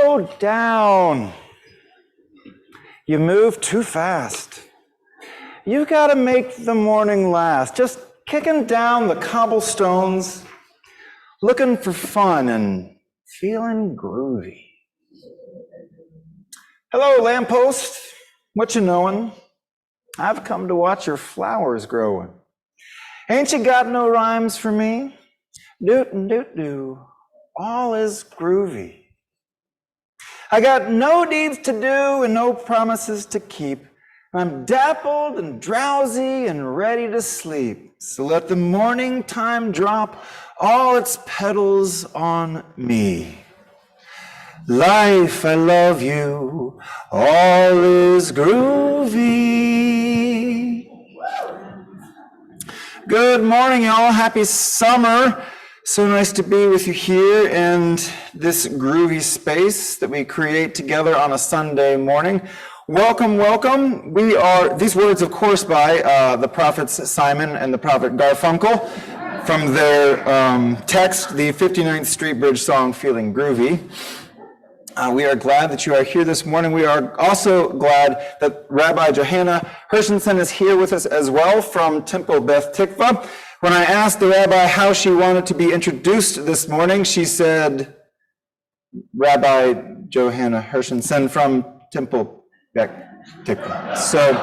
Slow down. You move too fast. You've got to make the morning last. Just kicking down the cobblestones, looking for fun and feeling groovy. Hello, lamppost. What you knowin'? I've come to watch your flowers growing. Ain't you got no rhymes for me? Doot-and-doot-doo. All is groovy. I got no deeds to do and no promises to keep. I'm dappled and drowsy and ready to sleep. So let the morning time drop all its petals on me. Life, I love you, all is groovy. Good morning, y'all. Happy summer. So nice to be with you here in this groovy space that we create together on a Sunday morning. Welcome, welcome. We are, these words, of course, by the prophets Simon and the prophet Garfunkel from their text, the 59th Street Bridge song, Feeling Groovy. We are glad that you are here this morning. We are also glad that Rabbi Johanna Hershenson is here with us as well from Temple Beth Tikvah. When I asked the rabbi how she wanted to be introduced this morning, she said, Rabbi Johanna Hershenson from Temple Beth Tikvah. So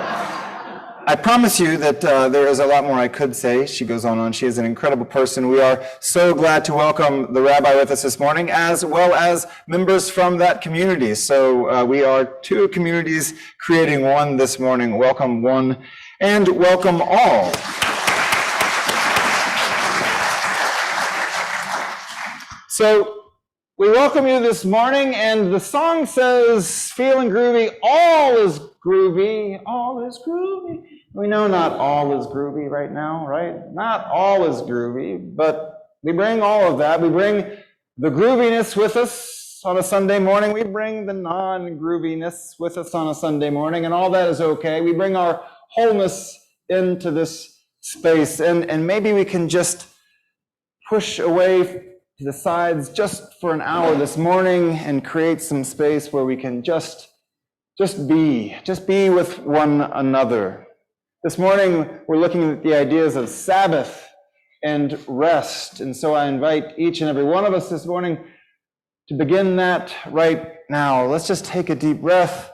I promise you that there is a lot more I could say. She goes on. She is an incredible person. We are so glad to welcome the rabbi with us this morning, as well as members from that community. So we are two communities creating one this morning. Welcome one and welcome all. So we welcome you this morning, and the song says, feeling groovy, all is groovy, all is groovy. We know not all is groovy right now, right? Not all is groovy, but we bring all of that. We bring the grooviness with us on a Sunday morning. We bring the non-grooviness with us on a Sunday morning, and all that is okay. We bring our wholeness into this space, and maybe we can just push away to the sides just for an hour this morning and create some space where we can just be with one another. This morning, we're looking at the ideas of Sabbath and rest. And so I invite each and every one of us this morning to begin that right now. Let's just take a deep breath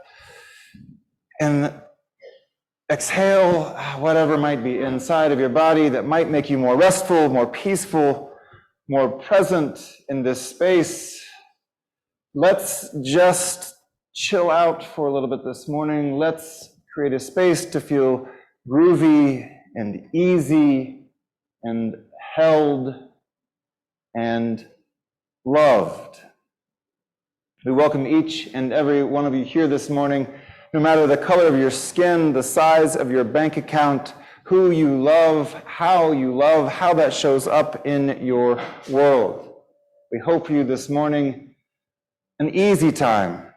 and exhale whatever might be inside of your body that might make you more restful, more peaceful, more present in this space. Let's just chill out for a little bit this morning. Let's create a space to feel groovy and easy and held and loved. We welcome each and every one of you here this morning, no matter the color of your skin, the size of your bank account, who you love, how that shows up in your world. We hope for you this morning an easy time,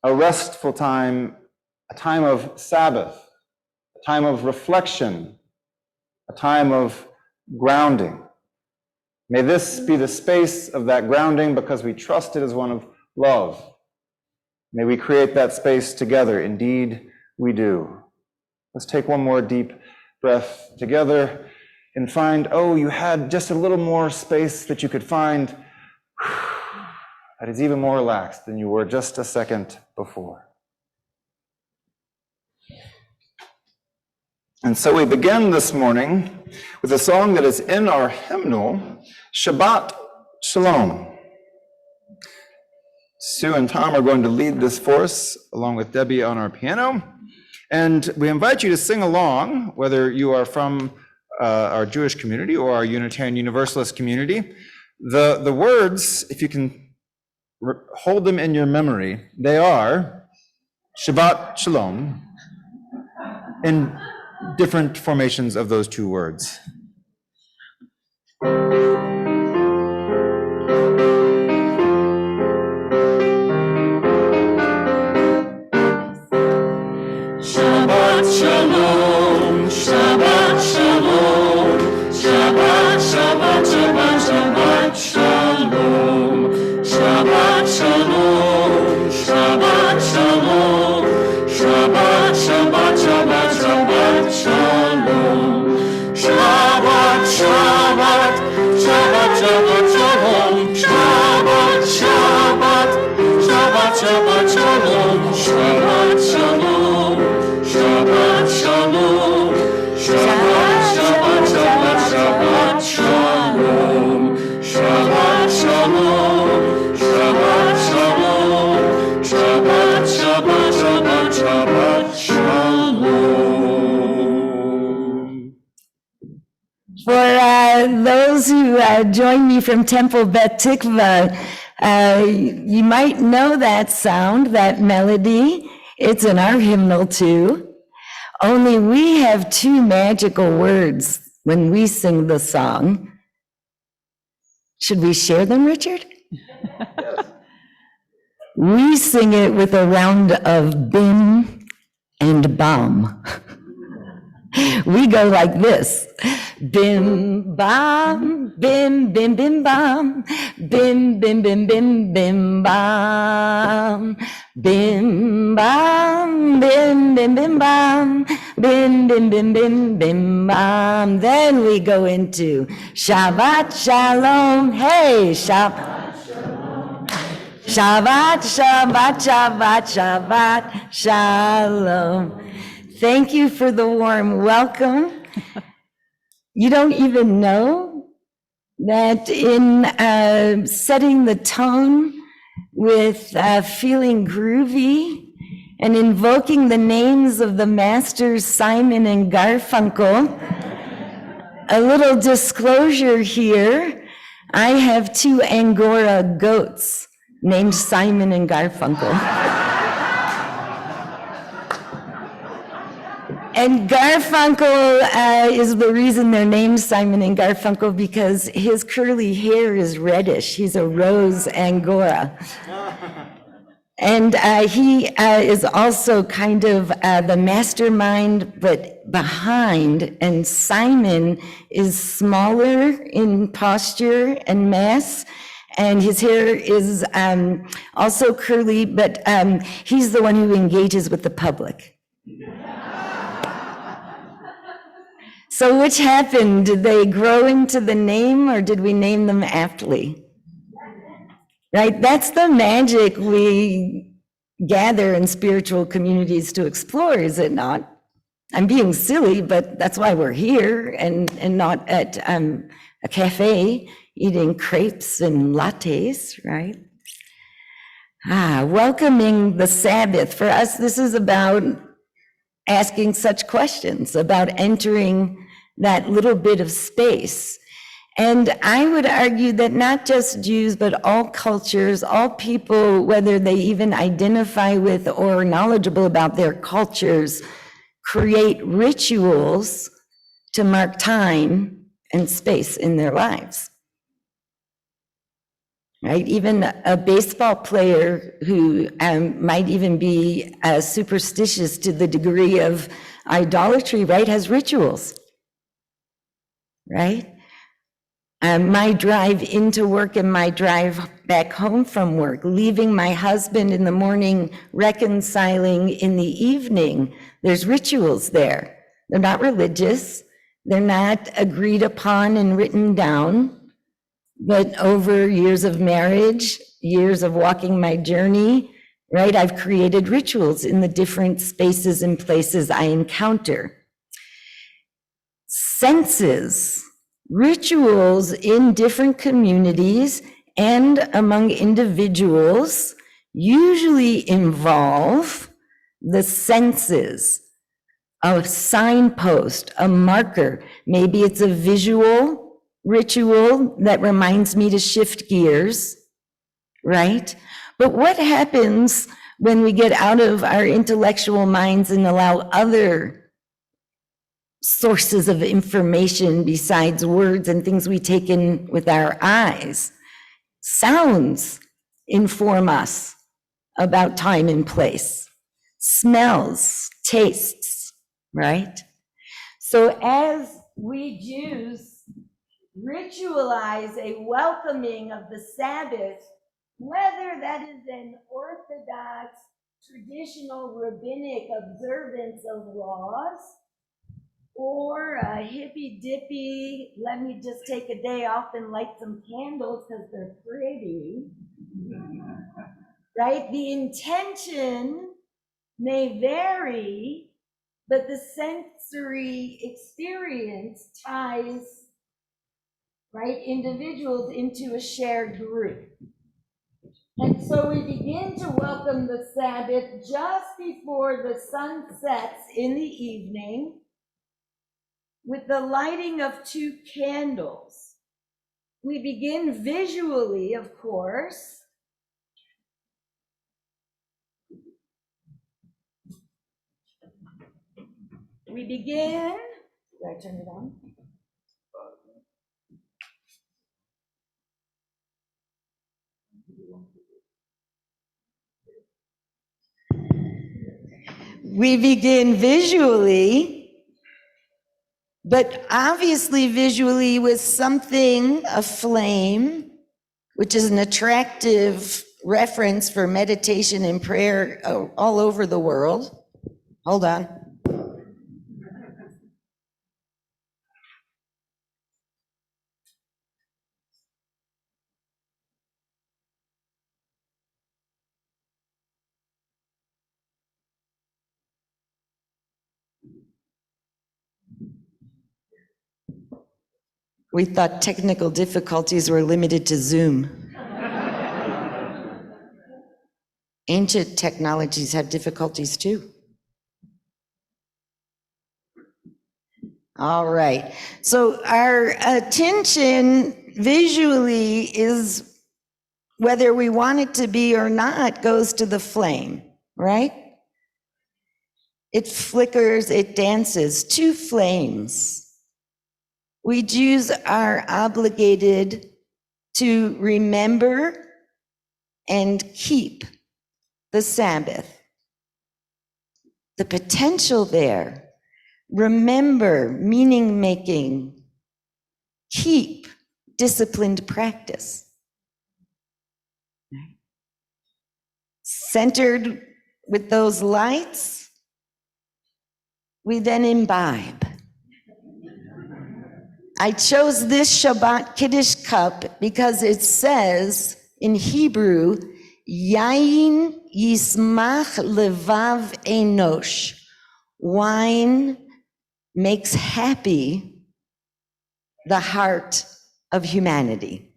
a restful time, a time of Sabbath, a time of reflection, a time of grounding. May this be the space of that grounding because we trust it as one of love. May we create that space together. Indeed, we do. Let's take one more deep breath together and find, you had just a little more space that you could find that is even more relaxed than you were just a second before. And so we begin this morning with a song that is in our hymnal, Shabbat Shalom. Sue and Tom are going to lead this for us, along with Debbie on our piano. And we invite you to sing along, whether you are from our Jewish community or our Unitarian Universalist community. The words, if you can hold them in your memory, they are Shabbat Shalom in different formations of those two words. Shalom, Shabbat Shalom, Shabbat, Shabbat, Shabbat, Shabbat Shalom, Shabbat Shalom, Shalom, Shabbat Shalom, Shabbat Shalom, Shabbat, Shabbat, Shabbat, Shabbat Shalom, Shabbat Shalom, Shabbat Shalom, Shabbat, Shabbat, Shabbat, Shabbat Shalom. For those who join me from Temple Beth Tikvah, you might know that sound, that melody. It's in our hymnal too. Only we have two magical words when we sing the song. Should we share them, Richard? We sing it with a round of bim and bam. We go like this. Bim, bam, bim, bim, bim, bam, bim, bim, bim, bim, bim, bam, bim, bam, bim, bim, bim, bam, bim, bim, bim, bim, bim, bam. Then we go into Shabbat Shalom. Hey, Shabbat. Shabbat, Shabbat, Shabbat, Shabbat, Shalom. Thank you for the warm welcome. You don't even know that in setting the tone with feeling groovy and invoking the names of the masters Simon and Garfunkel, a little disclosure here, I have two Angora goats named Simon and Garfunkel. And Garfunkel is the reason they're named Simon and Garfunkel, because his curly hair is reddish. He's a rose Angora. And he is also kind of the mastermind, but behind. And Simon is smaller in posture and mass. And his hair is also curly, but he's the one who engages with the public. So which happened? Did they grow into the name, or did we name them aptly? Right, that's the magic we gather in spiritual communities to explore, is it not? I'm being silly, but that's why we're here and not at a cafe eating crepes and lattes, right? Welcoming the Sabbath. For us, this is about asking such questions, about entering that little bit of space. And I would argue that not just Jews, but all cultures, all people, whether they even identify with or are knowledgeable about their cultures, create rituals to mark time and space in their lives. Right? Even a baseball player who might even be superstitious to the degree of idolatry, right, has rituals, right? My drive into work and my drive back home from work, leaving my husband in the morning, reconciling in the evening, there's rituals there. They're not religious, they're not agreed upon and written down. But over years of marriage, years of walking my journey, right, I've created rituals in the different spaces and places I encounter. Senses, rituals in different communities and among individuals usually involve the senses, a signpost, a marker. Maybe it's a visual ritual that reminds me to shift gears, right? But what happens when we get out of our intellectual minds and allow other sources of information besides words and things we take in with our eyes? Sounds inform us about time and place. Smells, tastes, right? So as we Jews ritualize a welcoming of the Sabbath, whether that is an orthodox, traditional rabbinic observance of laws, or a hippy-dippy, let me just take a day off and light some candles because they're pretty, right? The intention may vary, but the sensory experience ties, right, individuals into a shared group. And so we begin to welcome the Sabbath just before the sun sets in the evening with the lighting of 2 candles. We begin visually, of course. We begin, did I turn it on? We begin visually, but obviously visually with something, a flame, which is an attractive reference for meditation and prayer all over the world. Hold on. We thought technical difficulties were limited to Zoom. Ancient technologies have difficulties too. All right. So our attention visually is, whether we want it to be or not, goes to the flame, right? It flickers, it dances, 2 flames. We Jews are obligated to remember and keep the Sabbath. The potential there, remember, meaning making, keep, disciplined practice. Centered with those lights, we then imbibe. I chose this Shabbat Kiddush cup because it says in Hebrew, Yain yismach levav enosh. Wine makes happy the heart of humanity.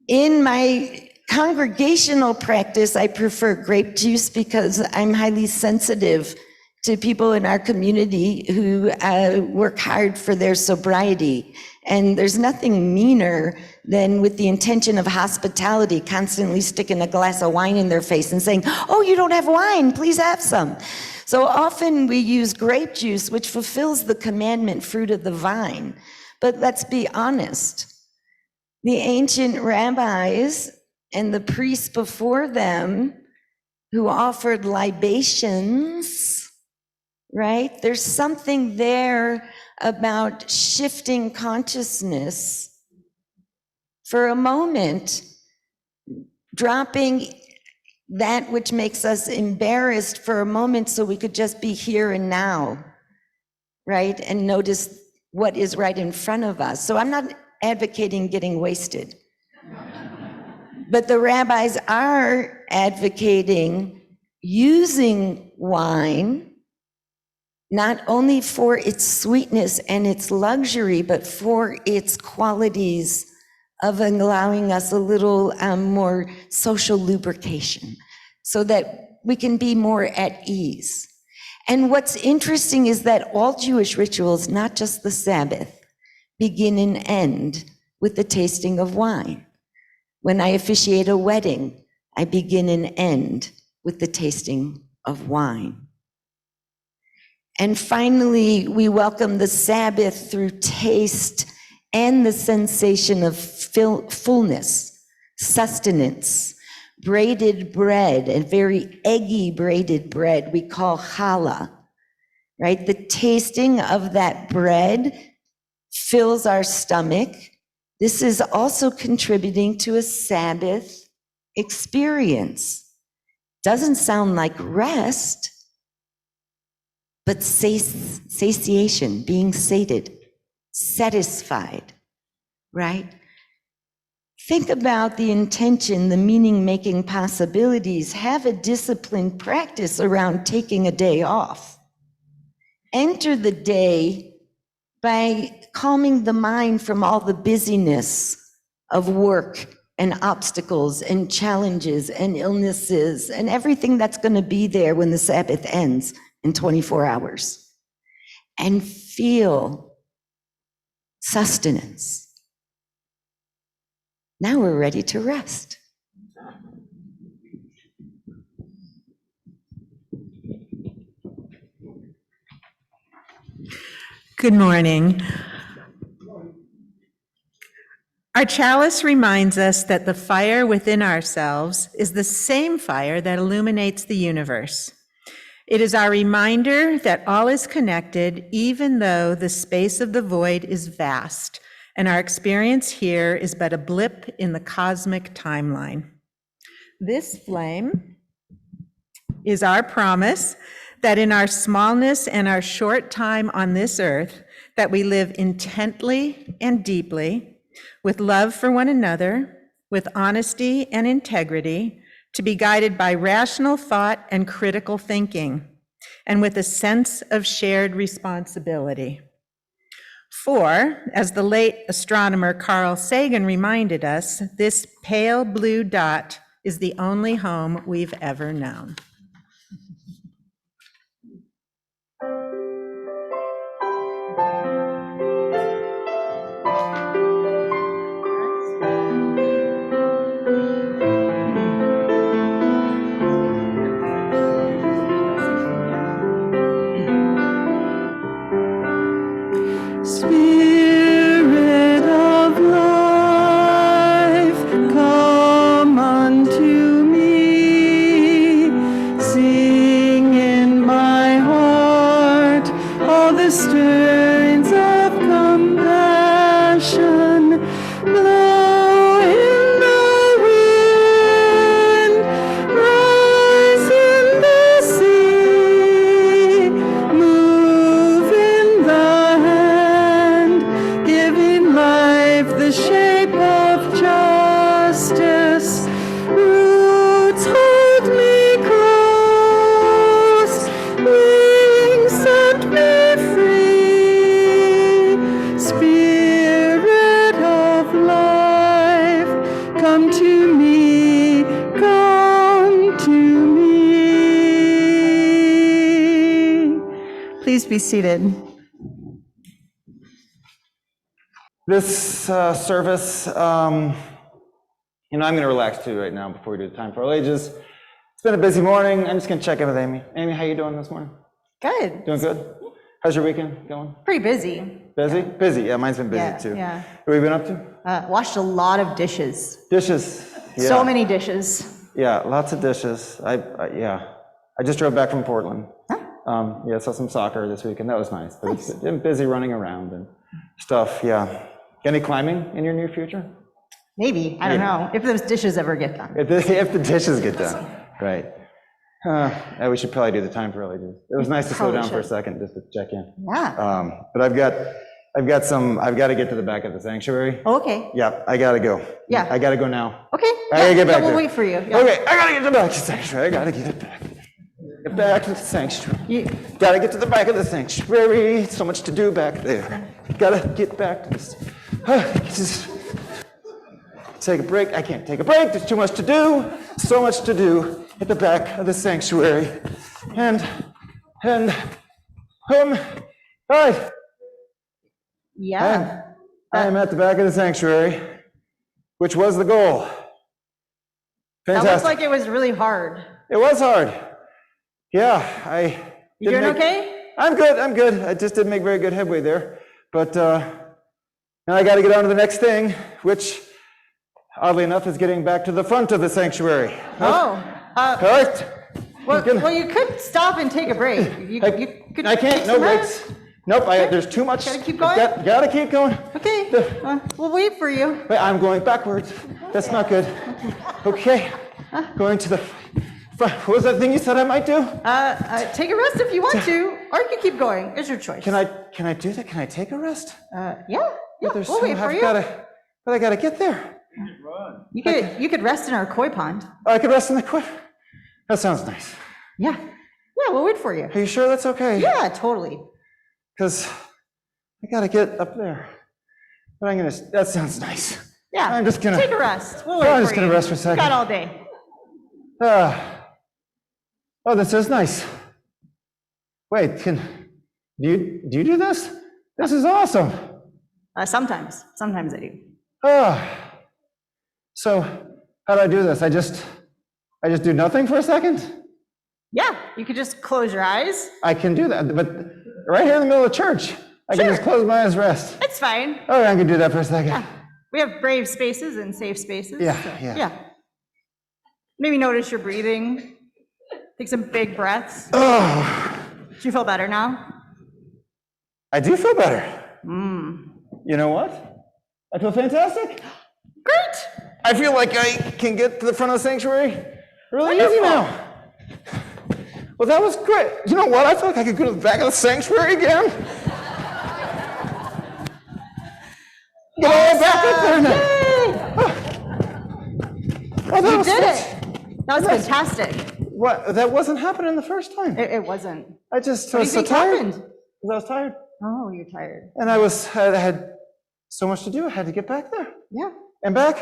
In my congregational practice, I prefer grape juice because I'm highly sensitive to people in our community who work hard for their sobriety. And there's nothing meaner than, with the intention of hospitality, constantly sticking a glass of wine in their face and saying, oh, you don't have wine, please have some. So often we use grape juice, which fulfills the commandment, fruit of the vine. But let's be honest, the ancient rabbis and the priests before them who offered libations, right? There's something there about shifting consciousness for a moment, dropping that which makes us embarrassed for a moment so we could just be here and now, right? And notice what is right in front of us. So I'm not advocating getting wasted, but the rabbis are advocating using wine not only for its sweetness and its luxury, but for its qualities of allowing us a little more social lubrication so that we can be more at ease. And what's interesting is that all Jewish rituals, not just the Sabbath, begin and end with the tasting of wine. When I officiate a wedding, I begin and end with the tasting of wine. And finally, we welcome the Sabbath through taste and the sensation of fullness, sustenance, braided bread, and very eggy braided bread we call challah, right? The tasting of that bread fills our stomach. This is also contributing to a Sabbath experience. Doesn't sound like rest, but satiation, being sated, satisfied, right? Think about the intention, the meaning-making possibilities. Have a disciplined practice around taking a day off. Enter the day by calming the mind from all the busyness of work and obstacles and challenges and illnesses and everything that's going to be there when the Sabbath ends in 24 hours. And feel sustenance. Now we're ready to rest. Good morning. Our chalice reminds us that the fire within ourselves is the same fire that illuminates the universe. It is our reminder that all is connected, even though the space of the void is vast, and our experience here is but a blip in the cosmic timeline. This flame is our promise that in our smallness and our short time on this earth, that we live intently and deeply, with love for one another, with honesty and integrity, to be guided by rational thought and critical thinking, and with a sense of shared responsibility. For, as the late astronomer Carl Sagan reminded us, this pale blue dot is the only home we've ever known. Spirit of life, come unto me. Sing in my heart all the stirrings of compassion. Blow in the wind, rise in the sea, move in the hand, giving life the shape of justice. Roots hold me close, wings set me free. Spirit of life, come to me, come to me. Please be seated. This service, I'm going to relax too right now before we do the time for all ages. It's been a busy morning. I'm just going to check in with Amy. Amy, how you doing this morning? Good. Doing good? How's your weekend going? Pretty busy. Busy? Busy. Yeah, mine's been busy too. Yeah. What have you been up to? Washed a lot of dishes. Dishes. Yeah. So many dishes. Yeah, lots of dishes. I just drove back from Portland. Huh? Saw some soccer this weekend. That was nice. But it's been busy running around and stuff. Yeah. Any climbing in your near future? Maybe. I don't know. If those dishes ever get done. If the dishes get done, right. We should probably do the time for early ages. It was nice to slow down for a second just to check in. Yeah. But I've got to get to the back of the sanctuary. Oh, okay. Yeah, I gotta go. Yeah. I gotta go now. Okay. I gotta get back we'll there. wait for you. Yeah. Okay, I gotta get to the back of the sanctuary. I gotta get it back. Get back to the sanctuary. Gotta get to the back of the sanctuary. So much to do back there. Gotta get back to this. Just take a break. I can't take a break. There's too much to do. So much to do at the back of the sanctuary. All right. Yeah. I am at the back of the sanctuary, which was the goal. That Fantastic. looks like it was really hard. It was hard. Yeah, You doing okay? I'm good. I just didn't make very good headway there. But now I got to get on to the next thing, which, oddly enough, is getting back to the front of the sanctuary. Oh. All right. Well, you could stop and take a break. I can't. No breaks. Nope. There's too much. Gotta keep going? Gotta keep going. Okay. We'll wait for you. Wait, I'm going backwards. That's not good. Okay. Going to the front. What was that thing you said I might do? Take a rest if you want to, or you can keep going. It's your choice. Can I do that? Can I take a rest? Yeah. But We'll wait for you. But I gotta get there. You could rest in our koi pond. Oh, I could rest in the koi. That sounds nice. Yeah. Yeah, we'll wait for you. Are you sure that's okay? Yeah, totally. Because I gotta get up there. But that sounds nice. Yeah. I'm just gonna take a rest. We'll wait for you. I'm just gonna rest for a second. Got all day. Oh, this is nice. Wait, do you do this? This is awesome. Sometimes I do. So how do I do this? I just do nothing for a second? Yeah, you could just close your eyes. I can do that, but right here in the middle of church, I can just close my eyes, rest. It's fine. Oh, I can do that for a second. Yeah. We have brave spaces and safe spaces. Yeah. Maybe notice your breathing. Take some big breaths. Oh. Do you feel better now? I do feel better. You know what? I feel fantastic. Great. I feel like I can get to the front of the sanctuary really easy now. Well, that was great. You know what? I feel like I could go to the back of the sanctuary again. Get all back up there now. Oh, You did it. That was fantastic. What? That wasn't happening the first time. It wasn't. I just What was do you so think tired. happened? Because I was tired. Oh, you're tired. And I had so much to do. I had to get back there Yeah. and back.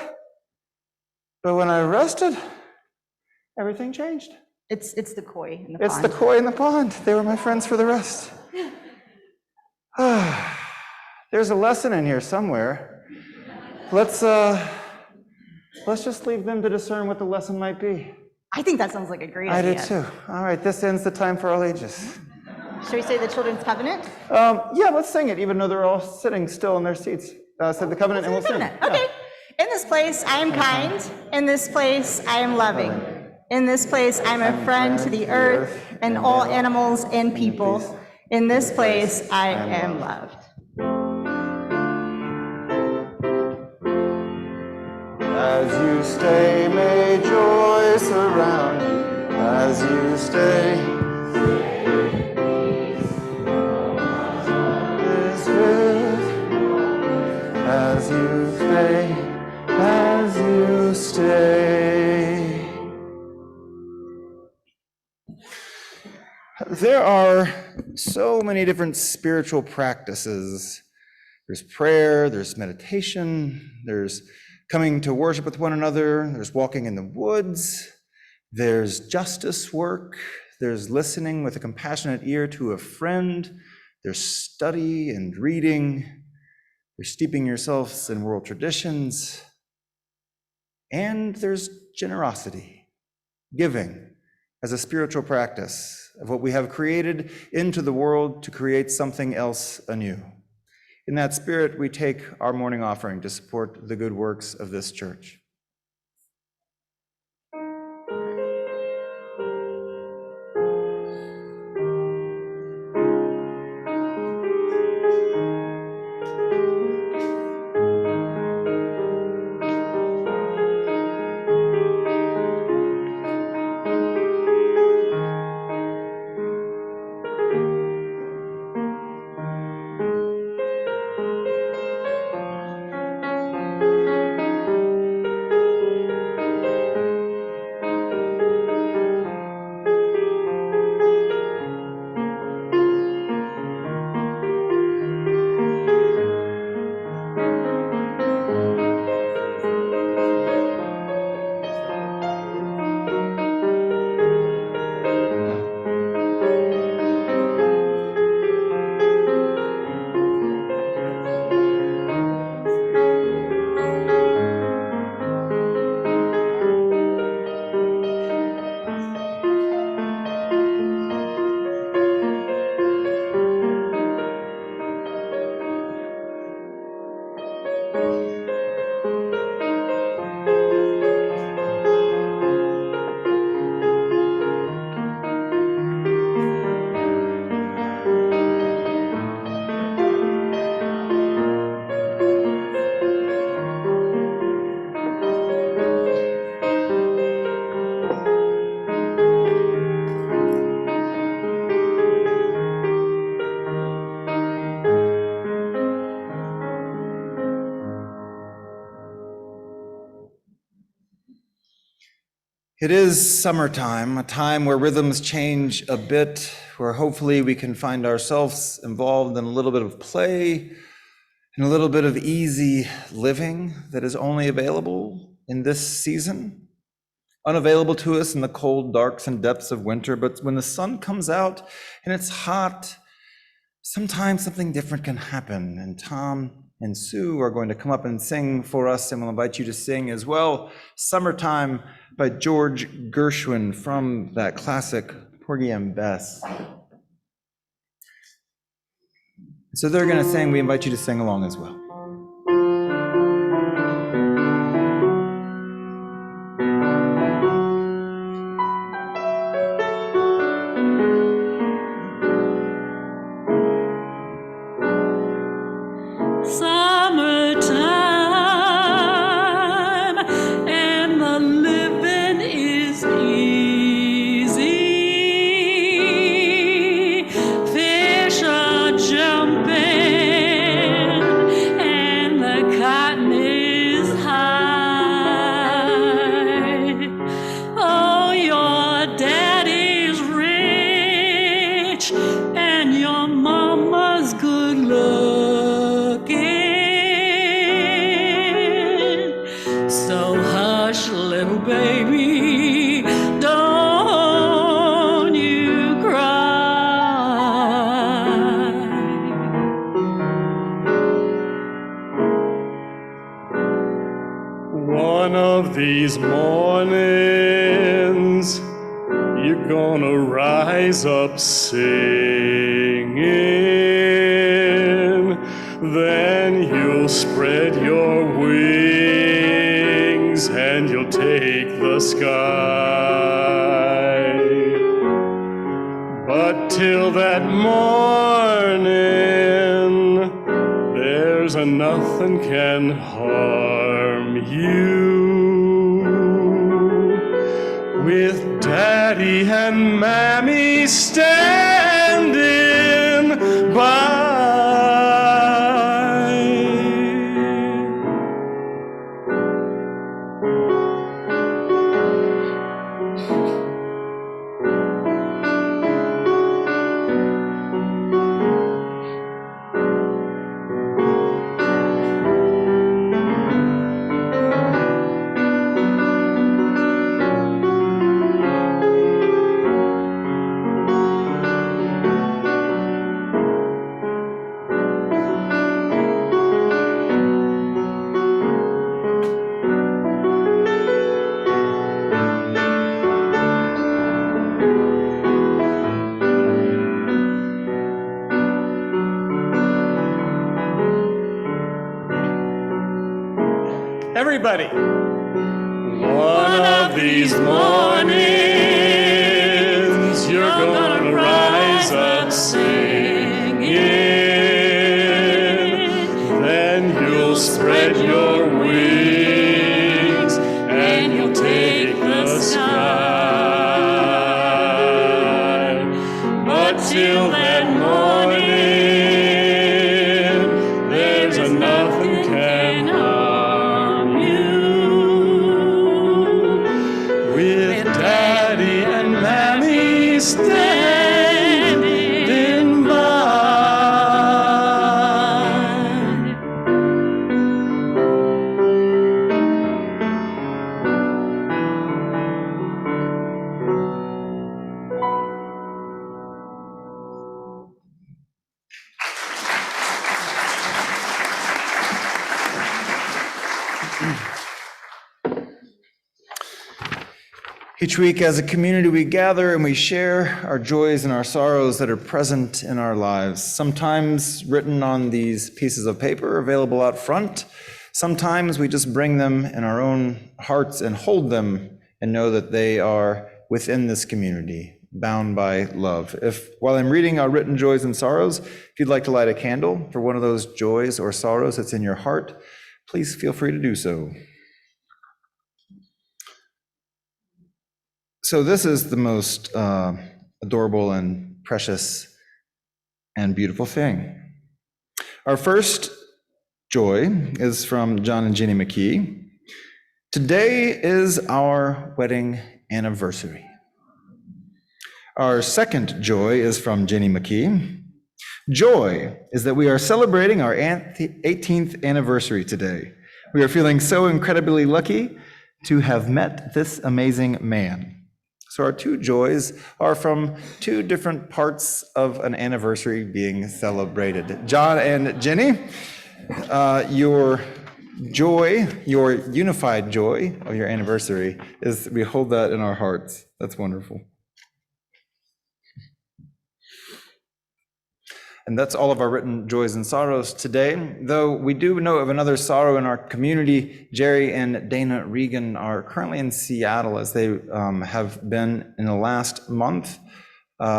But when I rested, everything changed. It's the koi in the It's pond. the koi in the pond. They were my friends for the rest. There's a lesson in here somewhere. Let's just leave them to discern what the lesson might be. I think that sounds like a great I idea. do too. All right, this ends the time for all ages. Shall we say the Children's Covenant? Yeah, let's sing it, even though they're all sitting still in their seats. Say the covenant and we'll sing. Covenant. Okay. In this place, I am kind. In this place, I am loving. In this place, I am a friend to the earth and all animals and people. In this place, I am loved. As you stay, may joy surround you. As you stay, is with you. As you stay, as you stay. There are so many different spiritual practices. There's prayer, there's meditation, there's coming to worship with one another, there's walking in the woods, there's justice work, there's listening with a compassionate ear to a friend, there's study and reading, there's steeping yourselves in world traditions, and there's generosity, giving as a spiritual practice of what we have created into the world to create something else anew. In that spirit, we take our morning offering to support the good works of this church. It is summertime, a time where rhythms change a bit, where hopefully we can find ourselves involved in a little bit of play and a little bit of easy living that is only available in this season, unavailable to us in the cold darks and depths of winter. But when the sun comes out and it's hot, sometimes something different can happen. And Tom and Sue are going to come up and sing for us, and we'll invite you to sing as well. Summertime by George Gershwin from that classic Porgy and Bess. So they're going to sing. We invite you to sing along as well. These mornings, you're gonna rise up singing, then you'll spread your wings and you'll take the sky. But till that morning, there's nothing can harm you. With Daddy and Mammy standing by. Everybody. One of these mornings, you're gonna rise up singing. Then you'll spread your wings and you'll take the sky. But till that morning, there's nothing can harm you. With Daddy and Mammy standing by. Each week as a community, we gather and we share our joys and our sorrows that are present in our lives, sometimes written on these pieces of paper available out front. Sometimes we just bring them in our own hearts and hold them and know that they are within this community, bound by love. If, while I'm reading our written joys and sorrows, if you'd like to light a candle for one of those joys or sorrows that's in your heart, please feel free to do so. So this is the most adorable and precious and beautiful thing. Our first joy is from John and Jeannie McKee. Today is our wedding anniversary. Our second joy is from Jenny McKee. Joy is that we are celebrating our 18th anniversary today. We are feeling so incredibly lucky to have met this amazing man. So our two joys are from two different parts of an anniversary being celebrated. John and Jenny, your joy, your unified joy of your anniversary is, we hold that in our hearts. That's wonderful. And that's all of our written joys and sorrows today, though we do know of another sorrow in our community. Jerry and Dana Regan are currently in Seattle, as they have been in the last month,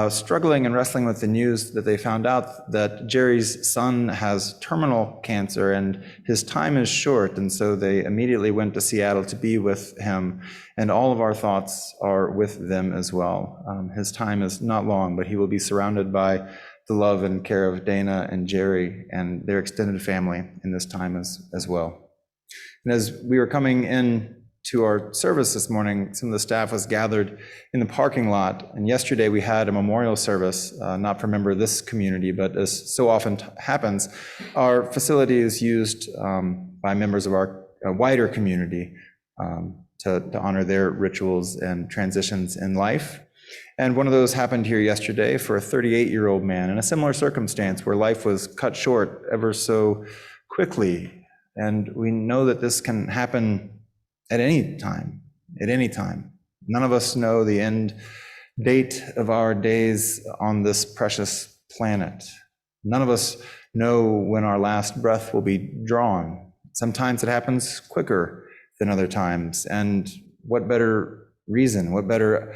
struggling and wrestling with the news that they found out that Jerry's son has terminal cancer and his time is short, and so they immediately went to Seattle to be with him, and all of our thoughts are with them as well. His time is not long, but he will be surrounded by the love and care of Dana and Jerry and their extended family in this time as well. And as we were coming in to our service this morning, some of the staff was gathered in the parking lot, and yesterday we had a memorial service, not for a member of this community, but as so often happens, our facility is used by members of our wider community to honor their rituals and transitions in life. And one of those happened here yesterday for a 38-year-old man in a similar circumstance where life was cut short ever so quickly. And we know that this can happen at any time, None of us know the end date of our days on this precious planet. None of us know when our last breath will be drawn. Sometimes it happens quicker than other times. And what better reason, what better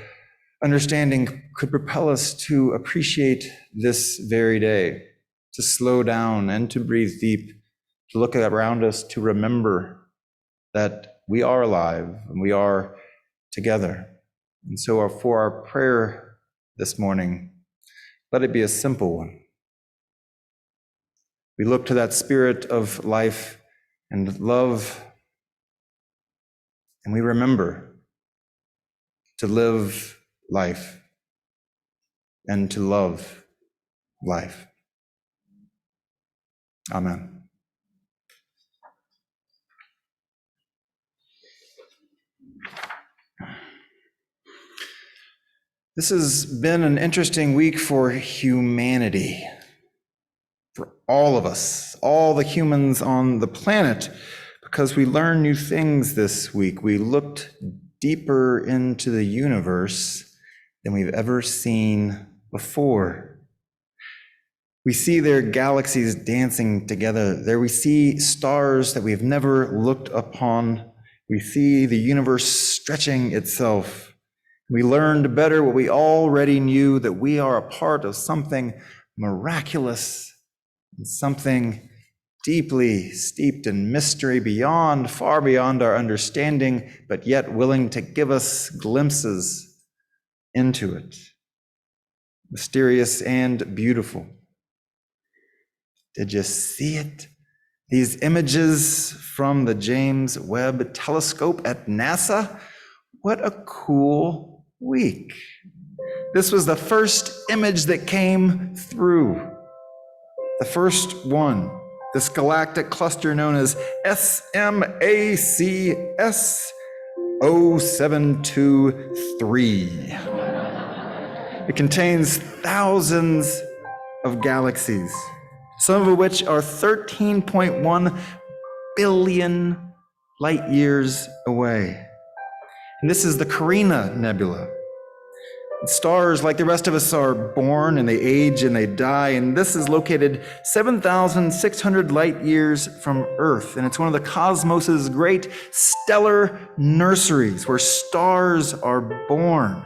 understanding could propel us to appreciate this very day, to slow down and to breathe deep, to look around us, to remember that we are alive and we are together. And so for our prayer this morning, let it be a simple one. We look to that spirit of life and love, and we remember to live life and to love life. Amen. This has been an interesting week for humanity, for all of us, all the humans on the planet, because we learned new things this week. We looked deeper into the universe than we've ever seen before. We see their galaxies dancing together. There we see stars that we've never looked upon. We see the universe stretching itself. We learned better what we already knew, that we are a part of something miraculous and something deeply steeped in mystery far beyond our understanding, but yet willing to give us glimpses into it. Mysterious and beautiful. Did you see it? These images from the James Webb Telescope at NASA? What a cool week. This was the first image that came through. The first one. This galactic cluster known as SMACS 0723. It contains thousands of galaxies, some of which are 13.1 billion light years away. And this is the Carina Nebula. Stars, like the rest of us, are born and they age and they die, and this is located 7,600 light years from Earth, and it's one of the cosmos's great stellar nurseries where stars are born.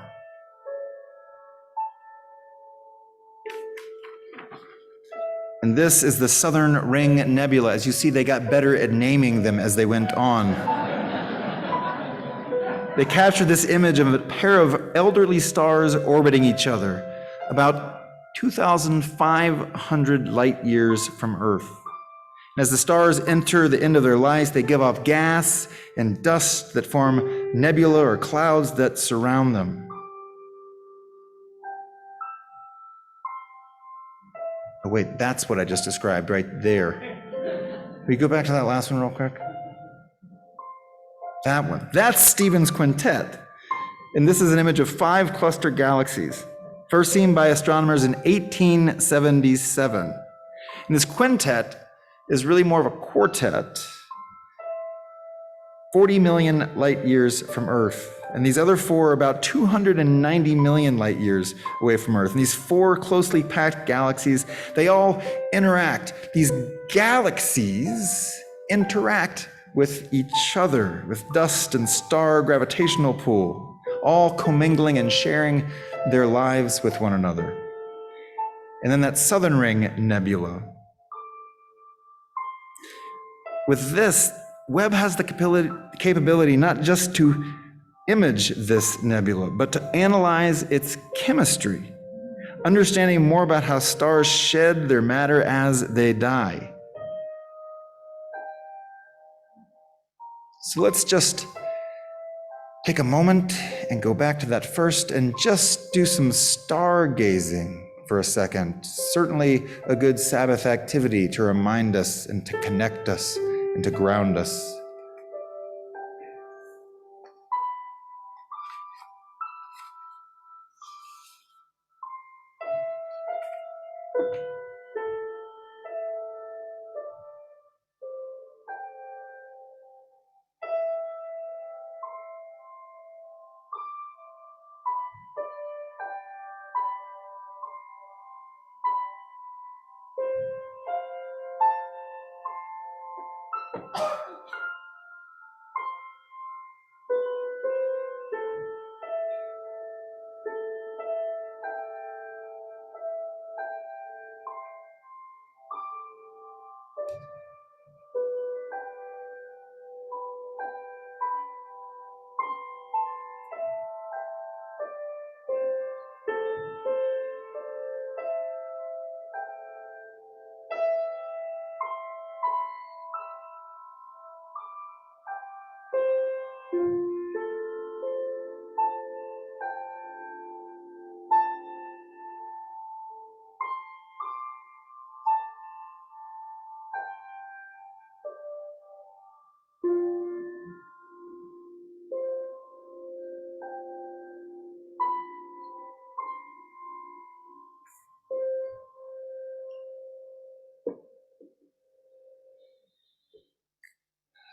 And this is the Southern Ring Nebula. As you see, they got better at naming them as they went on. They captured this image of a pair of elderly stars orbiting each other, about 2,500 light years from Earth. As the stars enter the end of their lives, they give off gas and dust that form nebula or clouds that surround them. Oh, wait, that's what I just described right there. Will you go back to that last one real quick? That one. That's Stephen's quintet. And this is an image of 5 cluster galaxies, first seen by astronomers in 1877. And this quintet is really more of a quartet, 40 million light years from Earth. And these other 4 are about 290 million light years away from Earth. And these 4 closely packed galaxies, they all interact. These galaxies interact with each other, with dust and star gravitational pull, all commingling and sharing their lives with one another. And then that southern ring nebula. With this, Webb has the capability not just to image this nebula, but to analyze its chemistry, understanding more about how stars shed their matter as they die. So let's just take a moment and go back to that first and just do some stargazing for a second. Certainly a good Sabbath activity to remind us and to connect us and to ground us.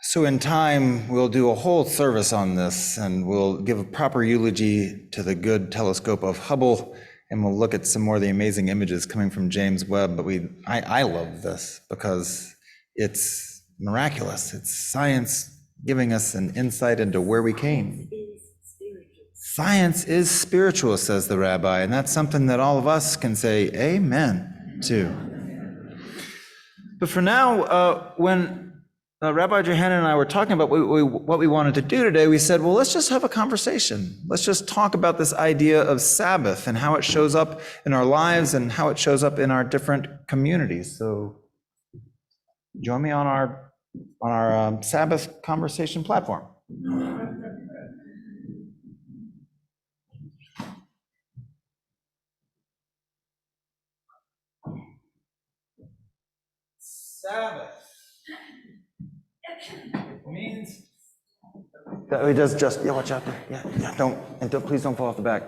So in time, we'll do a whole service on this, and we'll give a proper eulogy to the good telescope of Hubble, and we'll look at some more of the amazing images coming from James Webb. But I love this because it's miraculous. It's science giving us an insight into where we came. Science is spiritual, says the rabbi, and that's something that all of us can say amen to. But for now, when Rabbi Johanna and I were talking about what we wanted to do today, we said, well, let's just have a conversation. Let's just talk about this idea of Sabbath and how it shows up in our lives and how it shows up in our different communities. So join me on our Sabbath conversation platform. Sabbath means that we just yeah, watch out there. Yeah, don't please don't fall off the back.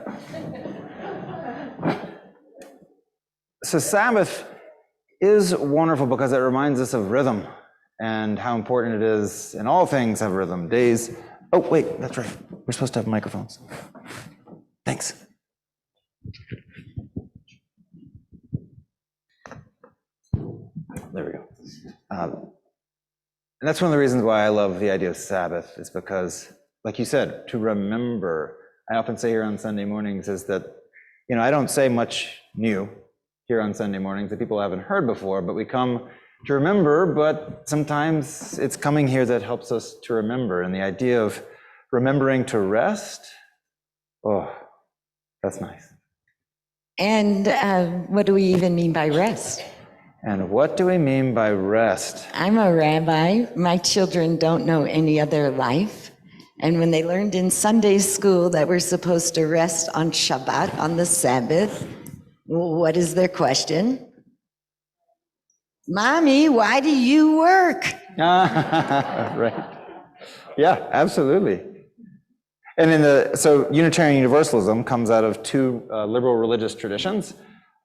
So Sabbath is wonderful because it reminds us of rhythm and how important it is, and all things have rhythm. Days. Oh wait, that's right. We're supposed to have microphones. Thanks. There we go. And that's one of the reasons why I love the idea of Sabbath, is because, like you said, to remember. I often say here on Sunday mornings is that, I don't say much new here on Sunday mornings that people haven't heard before, but we come to remember, but sometimes it's coming here that helps us to remember. And the idea of remembering to rest, oh, that's nice. And what do we even mean by rest? And what do we mean by rest? I'm a rabbi. My children don't know any other life. And when they learned in Sunday school that we're supposed to rest on Shabbat, on the Sabbath, what is their question? Mommy, why do you work? Right. Yeah, absolutely. And so Unitarian Universalism comes out of two liberal religious traditions,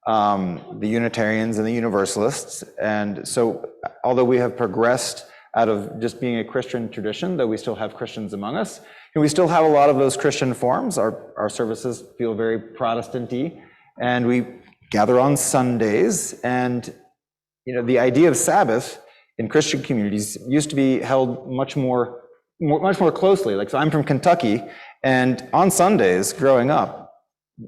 the Unitarians and the Universalists. And so although we have progressed out of just being a Christian tradition, though we still have Christians among us, and we still have a lot of those Christian forms. Our services feel very Protestant-y, and we gather on Sundays. And the idea of Sabbath in Christian communities used to be held much more closely. Like, so I'm from Kentucky, and on Sundays growing up,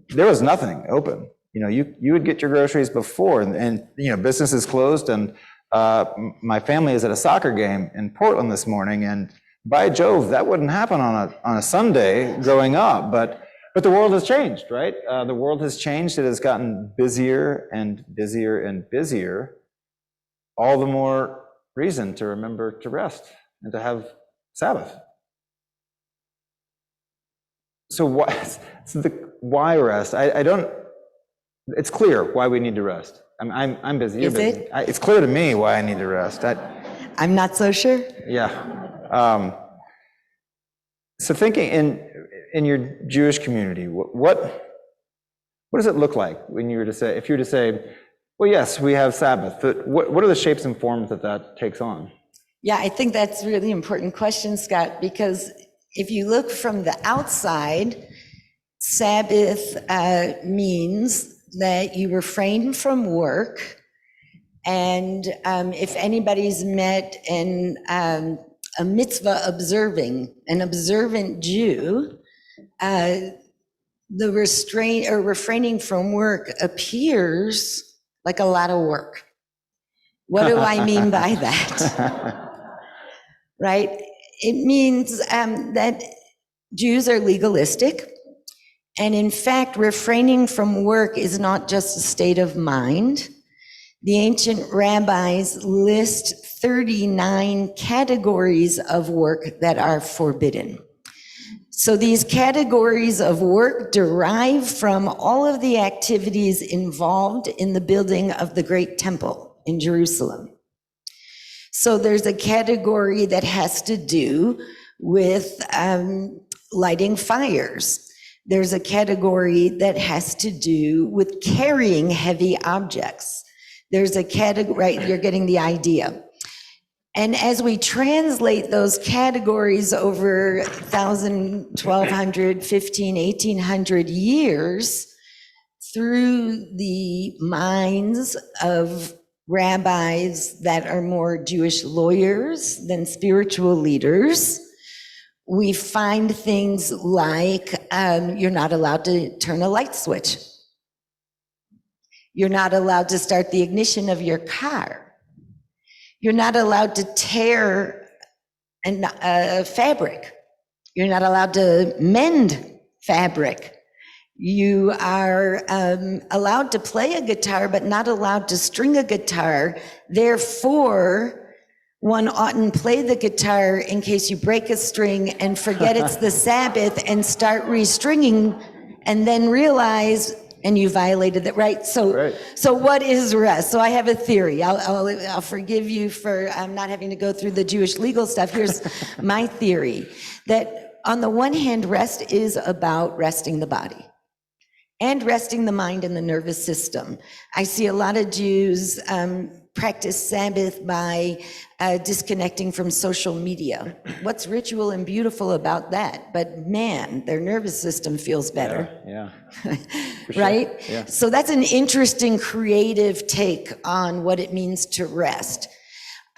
there was nothing open. You would get your groceries before, and businesses closed, and my family is at a soccer game in Portland this morning, and by Jove, that wouldn't happen on a Sunday growing up. But the world has changed, right? The world has changed. It has gotten busier and busier and busier. All the more reason to remember to rest and to have Sabbath. So why rest? I don't. It's clear why we need to rest. I'm busy. You're busy. It? It's clear to me why I need to rest. I'm not so sure. Yeah. So thinking in your Jewish community, what does it look like when if you were to say, well, yes, we have Sabbath, but what are the shapes and forms that takes on? Yeah, I think that's a really important question, Scott, because if you look from the outside, Sabbath means that you refrain from work, and if anybody's met a mitzvah observing, an observant Jew, the refraining from work appears like a lot of work. What do I mean by that? Right? It means that Jews are legalistic. And in fact, refraining from work is not just a state of mind. The ancient rabbis list 39 categories of work that are forbidden. So these categories of work derive from all of the activities involved in the building of the great temple in Jerusalem. So there's a category that has to do with lighting fires. There's a category that has to do with carrying heavy objects. There's a category, right, you're getting the idea. And as we translate those categories over 1,000, 1,200, 1,500, 1,800 years through the minds of rabbis that are more Jewish lawyers than spiritual leaders, we find things like you're not allowed to turn a light switch. You're not allowed to start the ignition of your car. You're not allowed to tear a fabric. You're not allowed to mend fabric. You are allowed to play a guitar, but not allowed to string a guitar. Therefore, one oughtn't play the guitar in case you break a string and forget it's the Sabbath and start restringing and then realize, and you violated that, right? So what is rest? So I have a theory. I'll forgive you for not having to go through the Jewish legal stuff. Here's my theory, that on the one hand, rest is about resting the body and resting the mind and the nervous system. I see a lot of Jews practice Sabbath by disconnecting from social media. What's ritual and beautiful about that? But man, their nervous system feels better. Yeah. Right? Sure. Yeah. So that's an interesting creative take on what it means to rest.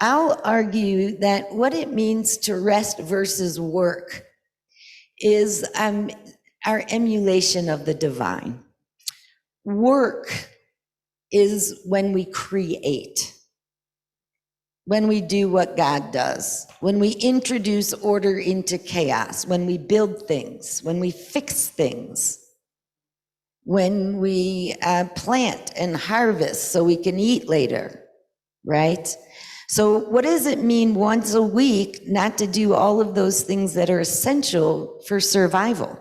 I'll argue that what it means to rest versus work is our emulation of the divine. Work is when we create, when we do what God does, when we introduce order into chaos, when we build things, when we fix things, when we plant and harvest so we can eat later, right? So what does it mean once a week not to do all of those things that are essential for survival?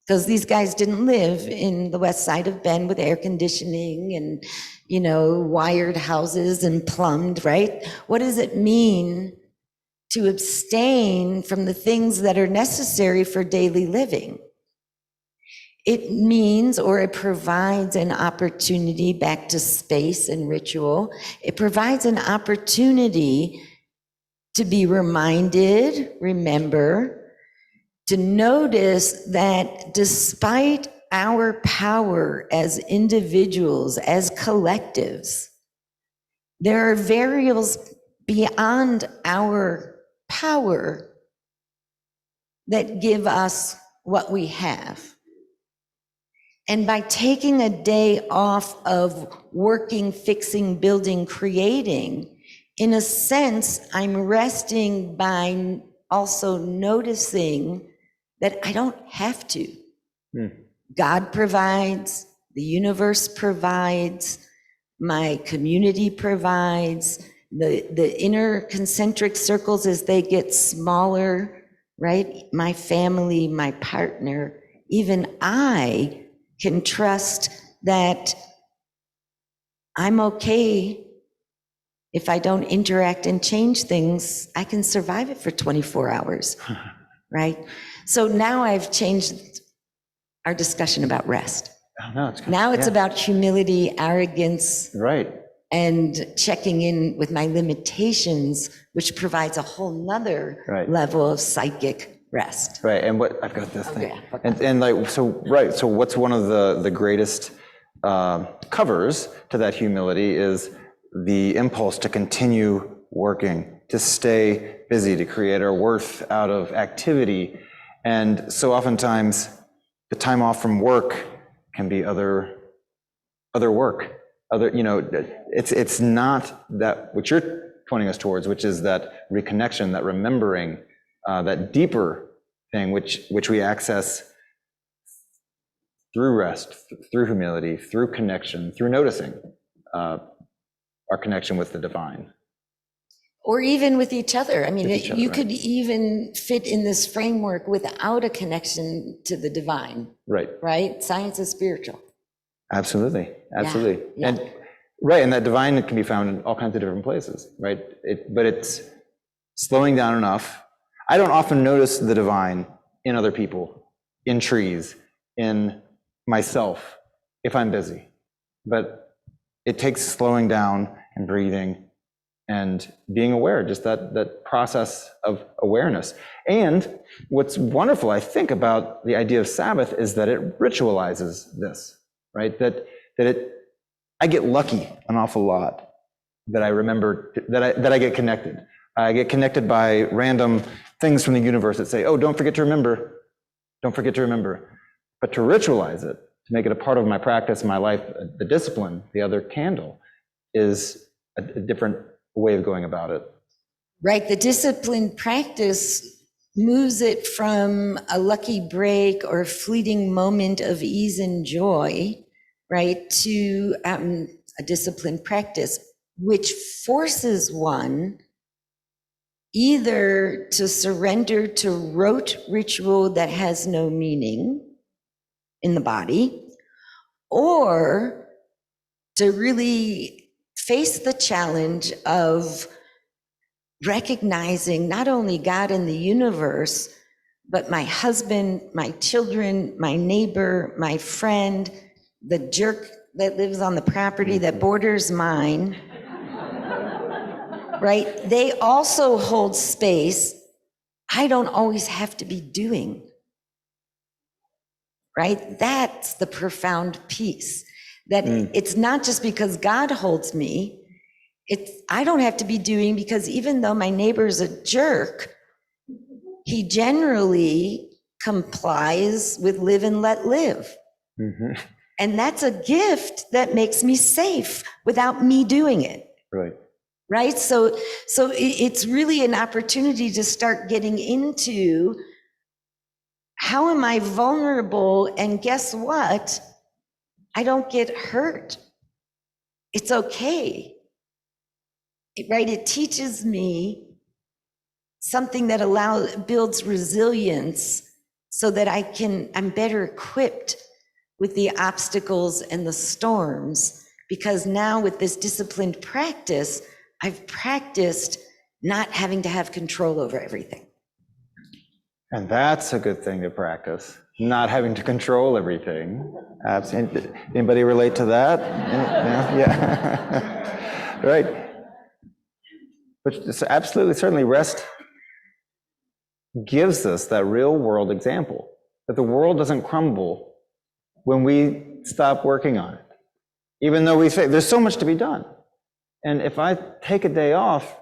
Because these guys didn't live in the west side of Bend with air conditioning and, wired houses and plumbed, right? What does it mean to abstain from the things that are necessary for daily living? It means, or it provides an opportunity, back to space and ritual, it provides an opportunity to be reminded, remember, to notice that despite our power as individuals, as collectives, there are variables beyond our power that give us what we have. And by taking a day off of working, fixing, building, creating, in a sense, I'm resting by also noticing that I don't have to. God provides, the universe provides, my community provides, the inner concentric circles as they get smaller, right? My family, my partner, even I can trust that I'm okay if I don't interact and change things. I can survive it for 24 hours, right? So now I've changed our discussion about rest. Now it's about humility, arrogance, Right. and checking in with my limitations, which provides a whole nother level of psychic rest. Right, and what, I've got this thing. Yeah. And like, so what's one of the greatest covers to that humility is the impulse to continue working, to stay busy, to create our worth out of activity. And so oftentimes, the time off from work can be other work. It's not that what you're pointing us towards, which is that reconnection, that remembering, that deeper thing which we access through rest, through humility, through connection, through noticing our connection with the divine. Or even with each other. I mean, you right. could even fit in this framework without a connection to the divine. Right? Science is spiritual. Absolutely. Yeah. And that divine can be found in all kinds of different places, right? But it's slowing down enough. I don't often notice the divine in other people, in trees, in myself, if I'm busy. But it takes slowing down and breathing and being aware, just that process of awareness. And what's wonderful, I think, about the idea of Sabbath is that it ritualizes this, right? I get lucky an awful lot that I remember, that I get connected. I get connected by random things from the universe that say, oh, don't forget to remember. Don't forget to remember. But to ritualize it, to make it a part of my practice, my life, the discipline, the other candle, is a different way of going about it. Right, the disciplined practice moves it from a lucky break or fleeting moment of ease and joy, right, to a disciplined practice, which forces one either to surrender to rote ritual that has no meaning in the body, or to really face the challenge of recognizing not only God and the universe, but my husband, my children, my neighbor, my friend, the jerk that lives on the property that borders mine, right? They also hold space I don't always have to be doing, right? That's the profound peace. That it's not just because God holds me, I don't have to be doing, because even though my neighbor's a jerk, he generally complies with live and let live. Mm-hmm. And that's a gift that makes me safe without me doing it. Right? So it's really an opportunity to start getting into how am I vulnerable, and guess what? I don't get hurt. It's okay. right? It teaches me something that builds resilience so that I'm better equipped with the obstacles and the storms, because now with this disciplined practice, I've practiced not having to have control over everything. And that's a good thing to practice, not having to control everything. Anybody relate to that? Yeah. Right. But it's absolutely, certainly rest gives us that real world example, that the world doesn't crumble when we stop working on it. Even though we say there's so much to be done. And if I take a day off,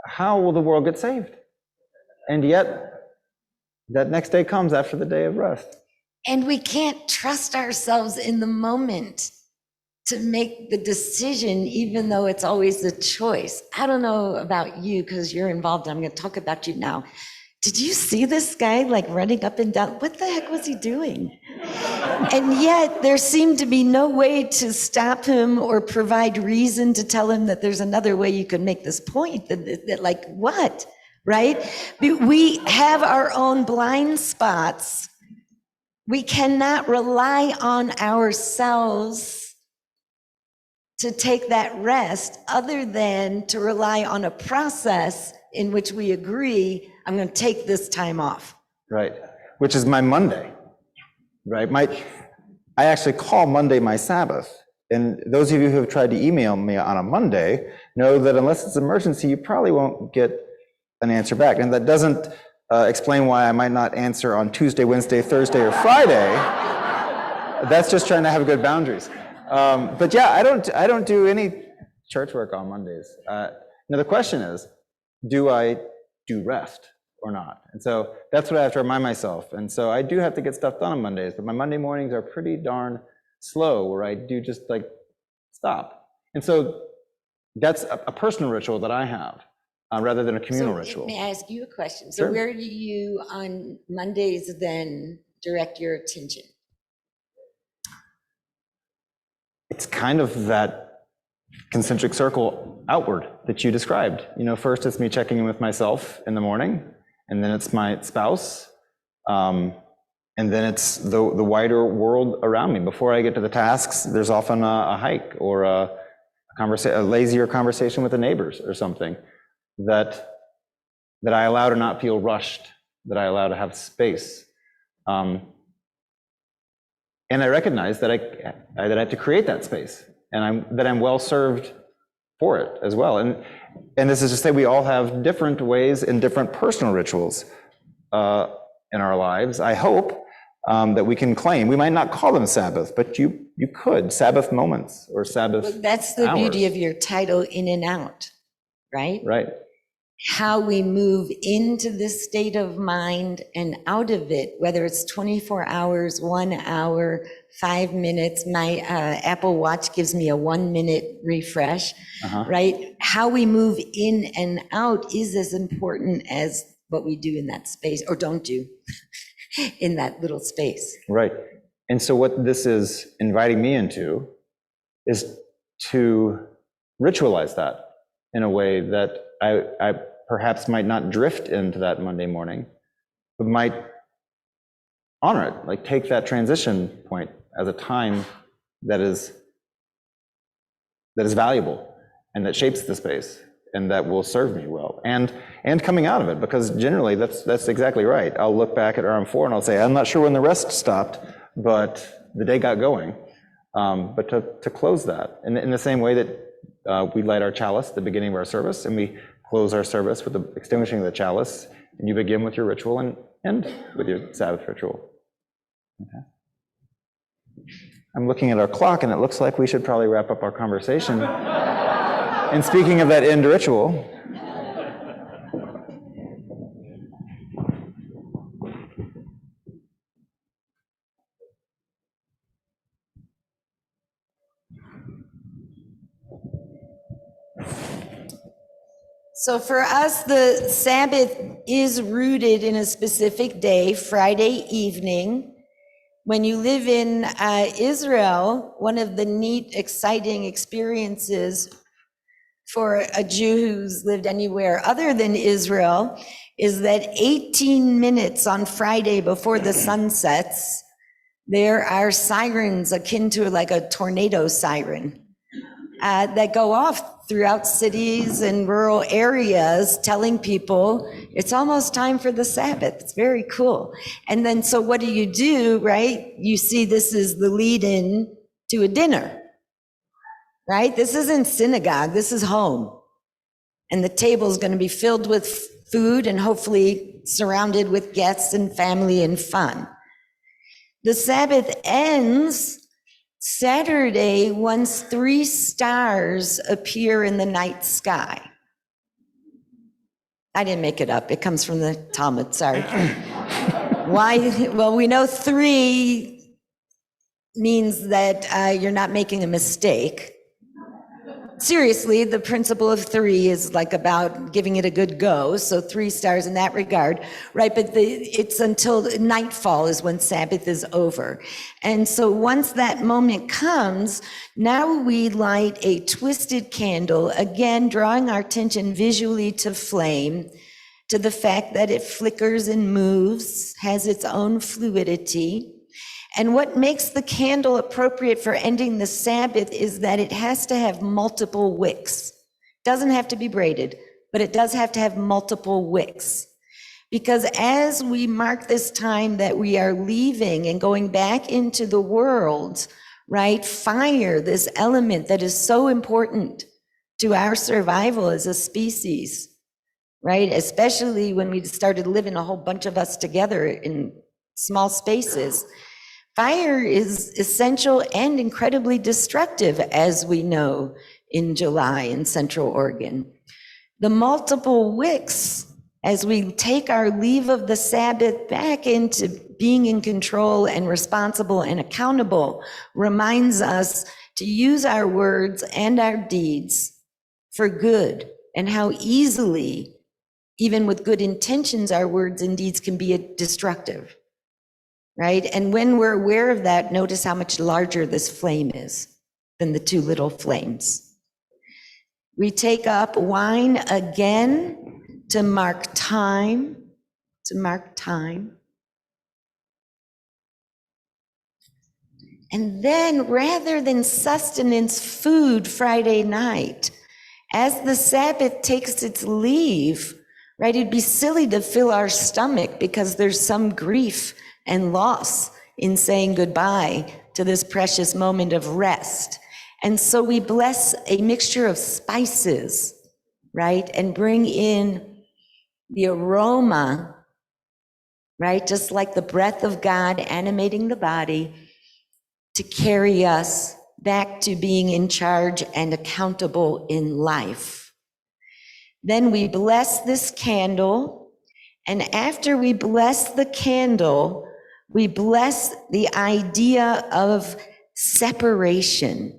how will the world get saved? And yet, that next day comes after the day of rest. And we can't trust ourselves in the moment to make the decision, even though it's always a choice. I don't know about you, because you're involved, and I'm going to talk about you now. Did you see this guy like running up and down? What the heck was he doing? And yet there seemed to be no way to stop him or provide reason to tell him that there's another way you could make this point. That like what, right? We have our own blind spots. We cannot rely on ourselves to take that rest other than to rely on a process in which we agree, I'm going to take this time off. Right, which is my Monday, right? I actually call Monday my Sabbath. And those of you who have tried to email me on a Monday know that unless it's an emergency, you probably won't get an answer back. And that doesn't explain why I might not answer on Tuesday, Wednesday, Thursday, or Friday. That's just trying to have good boundaries. But yeah, I don't do any church work on Mondays. Now the question is, do I do rest or not? And so that's what I have to remind myself. And so I do have to get stuff done on Mondays, but my Monday mornings are pretty darn slow, where I do just like stop. And so that's a personal ritual that I have, rather than a communal ritual. May I ask you a question? Sure. So where do you on Mondays then direct your attention? It's kind of that concentric circle outward that you described. You know, first it's me checking in with myself in the morning, and then it's my spouse, and then it's the wider world around me. Before I get to the tasks, there's often a hike or a lazier conversation with the neighbors or something that I allow to not feel rushed, that I allow to have space. And I recognize that I have to create that space, and that I'm well served for it as well. And this is to say we all have different ways and different personal rituals in our lives. I hope that we can claim, we might not call them Sabbath, but you could, Sabbath moments or Sabbath Well, that's the hours. beauty of your title, In and Out, right? Right. How we move into this state of mind and out of it, whether it's 24 hours, 1 hour, 5 minutes. My Apple Watch gives me a 1 minute refresh, right? How we move in and out is as important as what we do in that space or don't do in that little space. Right. And so what this is inviting me into is to ritualize that in a way that I perhaps might not drift into that Monday morning, but might honor it, like take that transition point as a time that is valuable and that shapes the space and that will serve me well. And coming out of it, because generally that's exactly right. I'll look back at RM4 and I'll say, I'm not sure when the rest stopped, but the day got going. But to close that in the same way that we light our chalice at the beginning of our service, and we close our service with the extinguishing of the chalice, and you begin with your ritual and end with your Sabbath ritual. Okay. I'm looking at our clock, and it looks like we should probably wrap up our conversation. And speaking of that end ritual, So for us, the Sabbath is rooted in a specific day, Friday evening. When you live in Israel, one of the neat, exciting experiences for a Jew who's lived anywhere other than Israel is that 18 minutes on Friday before the sun sets, there are sirens akin to like a tornado siren that go off throughout cities and rural areas telling people it's almost time for the Sabbath. It's very cool. And then, so what do, right? You see, this is the lead in to a dinner, right? This isn't synagogue, this is home. And the table is going to be filled with food and hopefully surrounded with guests and family and fun. The Sabbath ends Saturday once 3 stars appear in the night sky. I didn't make it up. It comes from the Talmud, sorry. Why? Well, we know 3 means that you're not making a mistake. Seriously, the principle of 3 is like about giving it a good go, so 3 stars in that regard, right? But it's until nightfall is when Sabbath is over. And so once that moment comes, now we light a twisted candle, again, drawing our attention visually to flame, to the fact that it flickers and moves, has its own fluidity. And what makes the candle appropriate for ending the Sabbath is that it has to have multiple wicks. It doesn't have to be braided, but it does have to have multiple wicks. Because as we mark this time that we are leaving and going back into the world, right, fire, this element that is so important to our survival as a species, right, especially when we started living a whole bunch of us together in small spaces. Fire is essential and incredibly destructive, as we know in July in Central Oregon. The multiple wicks, as we take our leave of the Sabbath back into being in control and responsible and accountable, reminds us to use our words and our deeds for good, and how easily, even with good intentions, our words and deeds can be destructive. Right? And when we're aware of that, notice how much larger this flame is than the 2 little flames. We take up wine again to mark time, And then rather than sustenance food Friday night, as the Sabbath takes its leave, right, it'd be silly to fill our stomach because there's some grief and loss in saying goodbye to this precious moment of rest. And so we bless a mixture of spices, right? And bring in the aroma, right? Just like the breath of God animating the body to carry us back to being in charge and accountable in life. Then we bless this candle. And after we bless the candle, we bless the idea of separation,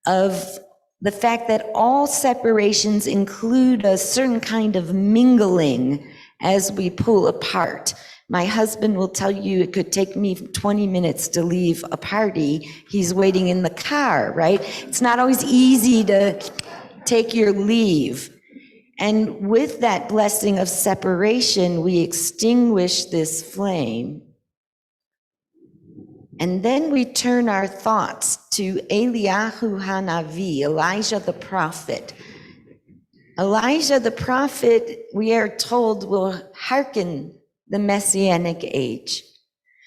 of the fact that all separations include a certain kind of mingling as we pull apart. My husband will tell you it could take me 20 minutes to leave a party. He's waiting in the car, right? It's not always easy to take your leave. And with that blessing of separation, we extinguish this flame. And then we turn our thoughts to Eliyahu Hanavi, Elijah the prophet. Elijah the prophet, we are told, will hearken the Messianic age.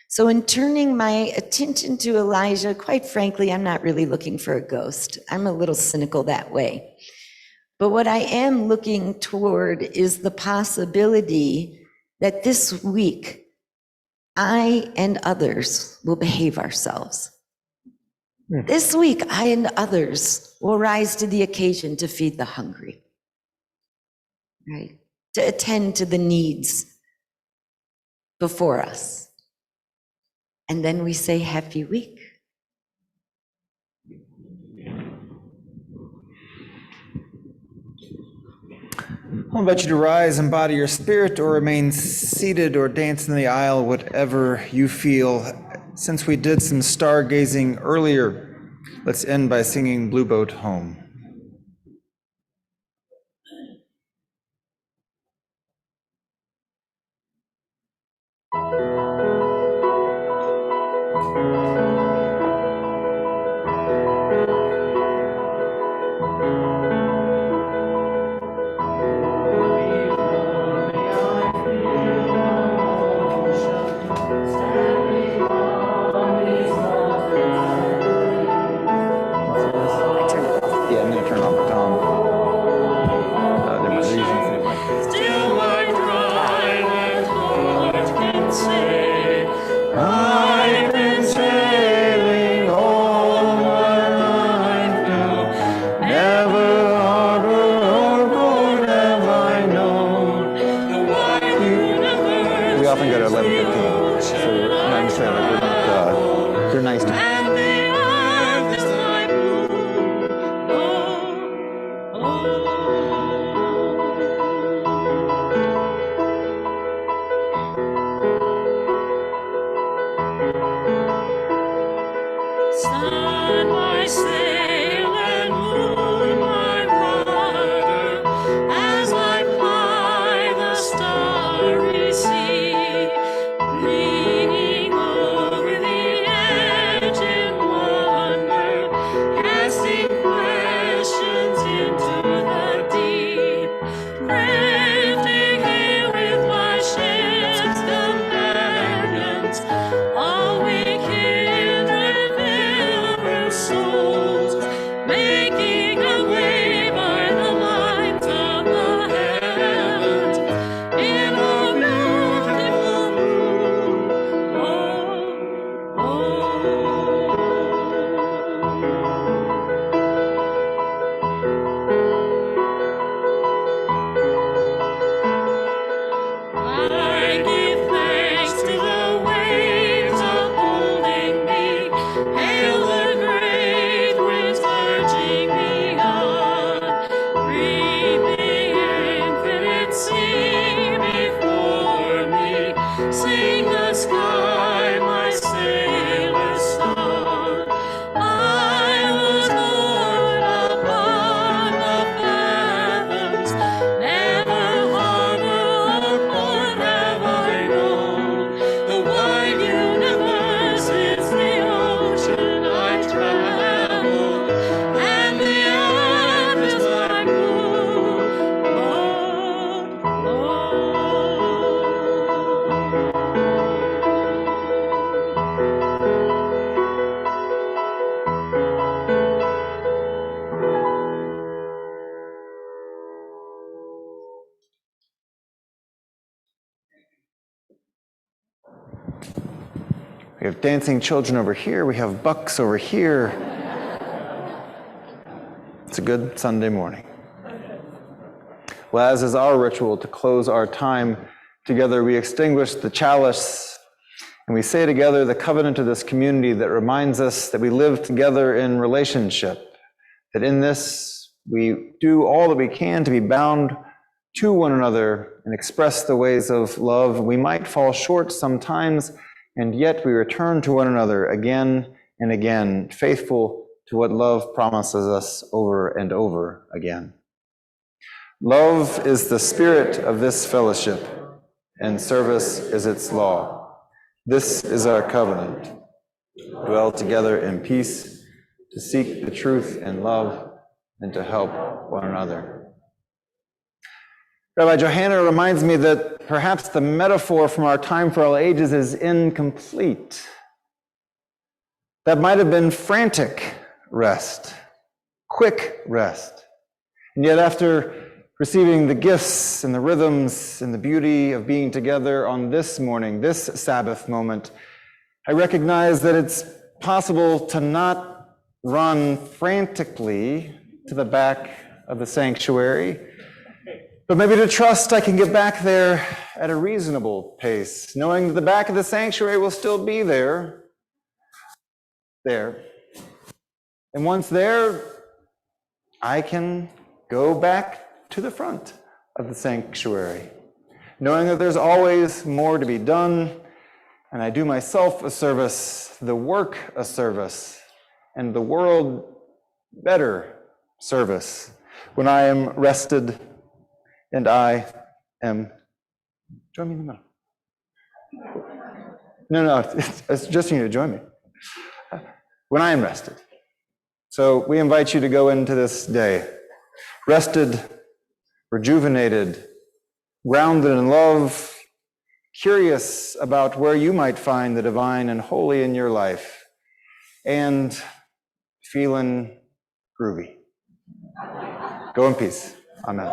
So in turning my attention to Elijah, quite frankly, I'm not really looking for a ghost. I'm a little cynical that way. But what I am looking toward is the possibility that this week, I and others will behave ourselves. This week, I and others will rise to the occasion to feed the hungry, right? To attend to the needs before us. And then we say, happy week. I'll invite you to rise, embody your spirit, or remain seated or dance in the aisle, whatever you feel. Since we did some stargazing earlier, let's end by singing Blue Boat Home. sun my sail and moon my rudder, as I ply the starry sea, leaning over the edge in wonder, casting questions into the deep, drifting here with my ship's companions, all we kindred pilgrim souls, making a way by the light of the heavens, in a beautiful moon. Oh, I give thanks to the waves upholding me, hail the great winds urging me on, reaping infinite sea before me, sing the sky my sailor's song. I was born upon the fathoms, never harbor or port have I known. The wide universe is the ocean I travel, and the earth is my moon. Oh, We have dancing children over here. We have bucks over here. It's a good Sunday morning. Well, as is our ritual to close our time together, we extinguish the chalice and we say together the covenant of this community that reminds us that we live together in relationship, that in this we do all that we can to be bound to one another and express the ways of love. We might fall short sometimes, and yet we return to one another again and again, faithful to what love promises us over and over again. Love is the spirit of this fellowship, and service is its law. This is our covenant. Dwell together in peace, to seek the truth and love, and to help one another. Rabbi Johanna reminds me that perhaps the metaphor from our time for all ages is incomplete. That might have been frantic rest, quick rest. And yet after receiving the gifts and the rhythms and the beauty of being together on this morning, this Sabbath moment, I recognize that it's possible to not run frantically to the back of the sanctuary, but maybe to trust I can get back there at a reasonable pace, knowing that the back of the sanctuary will still be there. And once there, I can go back to the front of the sanctuary, knowing that there's always more to be done, and I do myself a service, the work a service, and the world better service when I am rested and I am, join me in the middle. No, it's just you to join me. When I am rested. So we invite you to go into this day, rested, rejuvenated, grounded in love, curious about where you might find the divine and holy in your life, and feeling groovy. Go in peace. Amen.